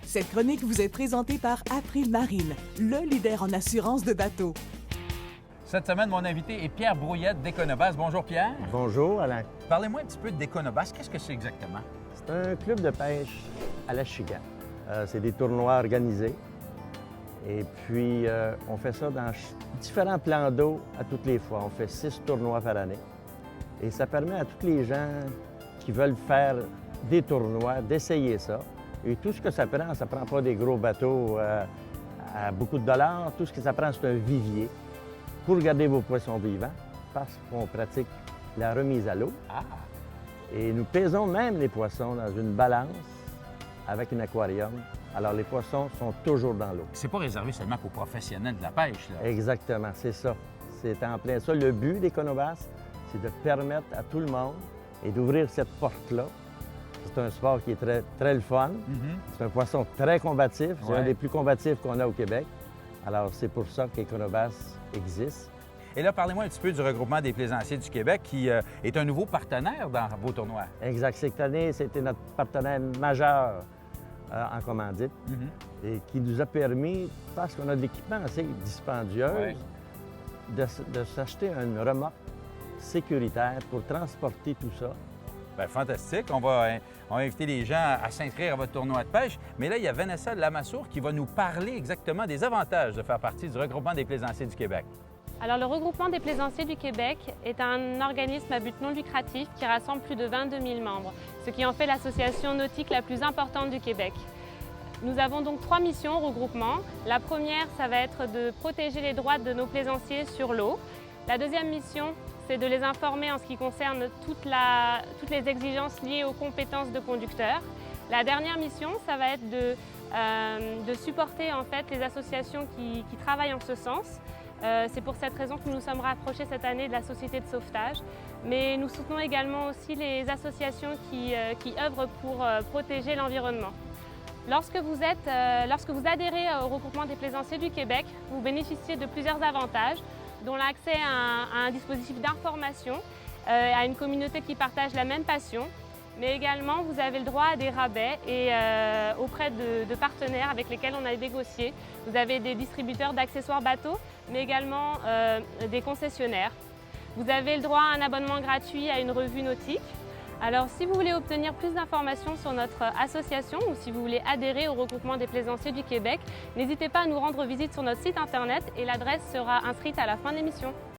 Cette chronique vous est présentée par April Marine, le leader en assurance de bateau. Cette semaine, mon invité est Pierre Brouillette d'Econobas. Bonjour Pierre. Bonjour Alain. Parlez-moi un petit peu d'Econobas. Qu'est-ce que c'est exactement? C'est un club de pêche à la Chigan. C'est des tournois organisés. Et puis, on fait ça dans différents plans d'eau à toutes les fois. On fait 6 tournois par année. Et ça permet à tous les gens qui veulent faire des tournois d'essayer ça. Et tout ce que ça prend pas des gros bateaux à beaucoup de dollars. Tout ce que ça prend, c'est un vivier pour garder vos poissons vivants parce qu'on pratique la remise à l'eau. Ah! Et nous pesons même les poissons dans une balance avec un aquarium. Alors, les poissons sont toujours dans l'eau. C'est pas réservé seulement aux professionnels de la pêche, là. Exactement, c'est ça. C'est en plein ça. Le but d'Econobas, c'est de permettre à tout le monde et d'ouvrir cette porte-là. C'est un sport qui est très, très le fun. C'est un poisson très combatif. C'est un des plus combatifs qu'on a au Québec. Alors, c'est pour ça qu'Econobas existe. Et là, parlez-moi un petit peu du regroupement des plaisanciers du Québec qui est un nouveau partenaire dans vos tournois. Exact. Cette année, c'était notre partenaire majeur en commandite et qui nous a permis, parce qu'on a de l'équipement assez dispendieux, de s'acheter une remorque sécuritaire pour transporter tout ça. Bien, fantastique. On va inviter les gens à s'inscrire à votre tournoi de pêche. Mais là, il y a Vanessa Lamassoure qui va nous parler exactement des avantages de faire partie du regroupement des plaisanciers du Québec. Alors, le regroupement des plaisanciers du Québec est un organisme à but non lucratif qui rassemble plus de 22 000 membres, ce qui en fait l'association nautique la plus importante du Québec. Nous avons donc 3 missions au regroupement. La première, ça va être de protéger les droits de nos plaisanciers sur l'eau. La deuxième mission, c'est de les informer en ce qui concerne toutes les exigences liées aux compétences de conducteurs. La dernière mission, ça va être de supporter en fait les associations qui travaillent en ce sens. C'est pour cette raison que nous nous sommes rapprochés cette année de la Société de sauvetage. Mais nous soutenons également aussi les associations qui œuvrent pour protéger l'environnement. Lorsque vous adhérez au regroupement des plaisanciers du Québec, vous bénéficiez de plusieurs avantages, dont l'accès à un dispositif d'information, à une communauté qui partage la même passion, mais également vous avez le droit à des rabais et auprès de partenaires avec lesquels on a négocié. Vous avez des distributeurs d'accessoires bateaux, mais également des concessionnaires. Vous avez le droit à un abonnement gratuit à une revue nautique. Alors, si vous voulez obtenir plus d'informations sur notre association ou si vous voulez adhérer au regroupement des plaisanciers du Québec, n'hésitez pas à nous rendre visite sur notre site internet et l'adresse sera inscrite à la fin de l'émission.